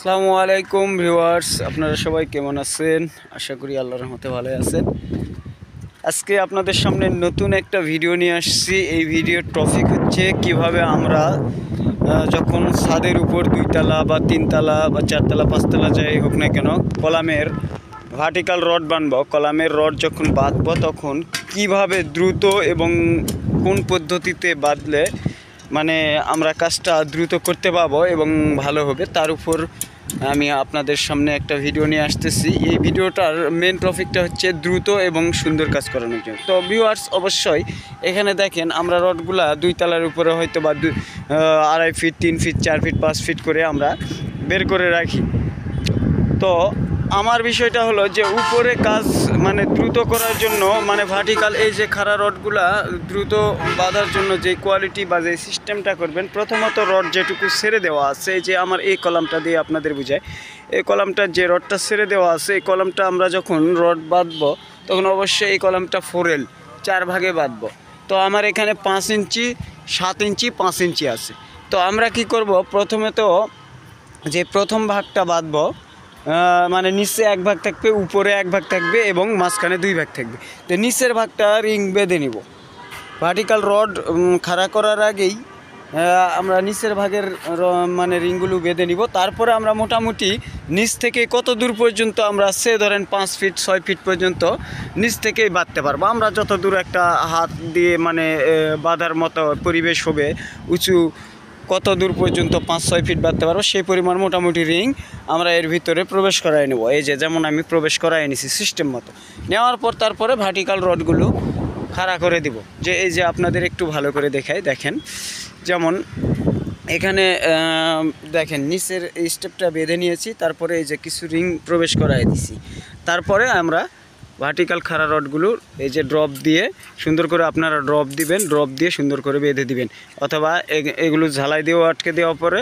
আসসালামু আলাইকুম ভিউয়ার্স, আপনারা সবাই কেমন আছেন? আশা করি আল্লাহর রহমতে ভালো আছেন। আজকে আপনাদের সামনে নতুন একটা ভিডিও নিয়ে আসছি। এই ভিডিওর টপিক হচ্ছে কিভাবে আমরা যখন ছাদের উপর 2 তলা বা 3 তলা বা 4 তলা 5 তলা যাই হোক না কেন কলামের ভার্টিক্যাল রড বাঁধবো। কলামের রড যখন বাঁধবো তখন কিভাবে দ্রুত এবং কোন পদ্ধতিতে বাঁধলে মানে আমরা কাজটা দ্রুত করতে পারবো এবং ভালো হবে, তার উপর আমি আপনাদের সামনে একটা ভিডিও নিয়ে আসতেছি। এই ভিডিওটার মেন টপিকটা হচ্ছে দ্রুত এবং সুন্দর কাজ করানোর জন্য। তো ভিউয়ার্স, অবশ্যই এখানে দেখেন আমরা রডগুলা 2 তলার উপরে হয়তো বা 2.5 ফিট 3 ফিট 4 ফিট 5 ফিট করে আমরা বের করে রাখি। তো আমার বিষয়টা হলো যে উপরে কাজ মানে দ্রুত করার জন্য মানে ভার্টিক্যাল এই যে খাড়া রডগুলা দ্রুত বাঁধার জন্য যে কোয়ালিটি বা যে সিস্টেমটা করবেন, প্রথমত রড যেটুকু ছেড়ে দেওয়া আছে, এই যে আমার এই কলামটা দিয়ে আপনাদের বুঝায়, এই কলামটার যে রডটা ছেড়ে দেওয়া আছে এই কলামটা আমরা যখন রড বাঁধবো তখন অবশ্যই এই কলামটা 4L 4 ভাগে বাঁধবো। তো আমার এখানে 5 ইঞ্চি 7 ইঞ্চি 5 ইঞ্চি আছে। তো আমরা কি করব, প্রথমে তো যে প্রথম ভাগটা বাঁধবো মানে নিচে 1 ভাগ থাকবে, উপরে 1 ভাগ থাকবে এবং মাঝখানে 2 ভাগ থাকবে। তো নিচের ভাগটা রিং বেঁধে নিব। ভার্টিক্যাল রড খাড়া করার আগেই আমরা নিচের ভাগের মানে রিংগুলো বেঁধে নিব। তারপরে আমরা মোটামুটি নিচ থেকে কত দূর পর্যন্ত আমরা ধরেন 5 ফিট 6 ফিট পর্যন্ত নিচ থেকেই বাঁধতে পারবো। আমরা যত দূর একটা হাত দিয়ে মানে বাঁধার মতো পরিবেশ হবে, উঁচু কত দূর পর্যন্ত 5-6 ফিট বাঁধতে পারবো সেই পরিমাণ মোটামুটি রিং আমরা এর ভিতরে প্রবেশ করাই নেব। এই যে যেমন আমি প্রবেশ করাই নিছি সিস্টেম মতো। নেওয়ার পর তারপরে ভার্টিক্যাল রডগুলো খাড়া করে দিব। যে এই যে আপনাদের একটু ভালো করে দেখাই, দেখেন যেমন এখানে দেখেন নিচের এই স্টেপটা বেঁধে নিয়েছি, তারপরে এই যে কিছু রিং প্রবেশ করাই দিছি। তারপরে আমরা ভার্টিক্যাল খাড়া রডগুলো এই যে ড্রপ দিয়ে সুন্দর করে আপনারা ড্রপ দিবেন, ড্রপ দিয়ে সুন্দর করে বেঁধে দিবেন, অথবা এগুলো ঝালাই দিয়েও আটকে দেওয়ার পরে।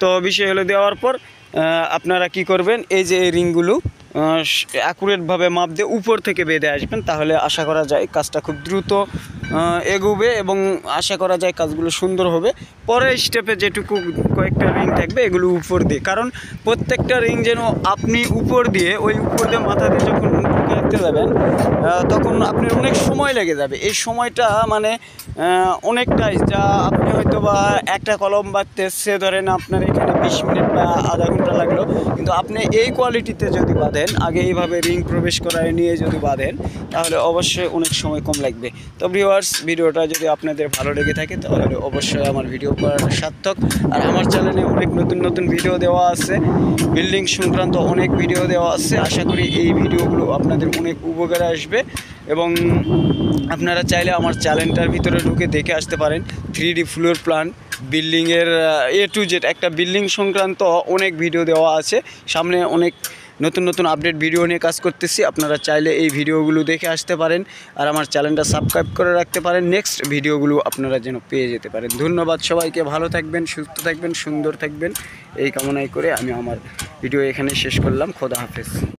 তো বিষয় হলো দেওয়ার পর আপনারা কি করবেন, এই যে এই রিংগুলো অ্যাকুরেটভাবে মাপ দিয়ে উপর থেকে বেঁধে আসবেন, তাহলে আশা করা যায় কাজটা খুব দ্রুত এগোবে এবং আশা করা যায় কাজগুলো সুন্দর হবে। পরের স্টেপে যেটুকু কয়েকটা রিং থাকবে এগুলো উপর দিয়ে, কারণ প্রত্যেকটা রিং যেন আপনি উপর দিয়ে মাথা দিয়ে যখন রাখতে যাবেন তখন আপনার অনেক সময় লেগে যাবে। এই সময়টা মানে অনেকটাই, যা আপনি হয়তো বা একটা কলম বাঁধতে ধরেন আপনার এখানে 20 মিনিট বা আধা ঘন্টা লাগলো, কিন্তু আপনি এই কোয়ালিটিতে যদি বাঁধেন, আগে এইভাবে রিং প্রবেশ করায় নিয়ে যদি বাঁধেন, তাহলে অবশ্যই অনেক সময় কম লাগবে। তো ভিউয়ার্স, ভিডিওটা যদি আপনাদের ভালো লেগে থাকে তাহলে অবশ্যই আমার ভিডিও করাটা সার্থক। আর আমার চ্যানেলে অনেক নতুন নতুন ভিডিও দেওয়া আছে, বিল্ডিং সংক্রান্ত অনেক ভিডিও দেওয়া আছে। আশা করি এই ভিডিওগুলো আপনাদের অনেক উপকারে আসবে এবং আপনারা চাইলে আমার চ্যানেলটার ভিতরে ঢুকে দেখে আসতে পারেন। 3D ফ্লোর প্ল্যান, বিল্ডিংয়ের A to Z একটা বিল্ডিং সংক্রান্ত অনেক ভিডিও দেওয়া আছে। সামনে অনেক নতুন নতুন আপডেট ভিডিও নিয়ে কাজ করতেছি, আপনারা চাইলে এই ভিডিওগুলো দেখে আসতে পারেন আর আমার চ্যানেলটা সাবস্ক্রাইব করে রাখতে পারেন, নেক্সট ভিডিওগুলো আপনারা যেন পেয়ে যেতে পারেন। ধন্যবাদ সবাইকে, ভালো থাকবেন, সুস্থ থাকবেন, সুন্দর থাকবেন, এই কামনাই করে আমি আমার ভিডিও এখানে শেষ করলাম। খোদা হাফেজ।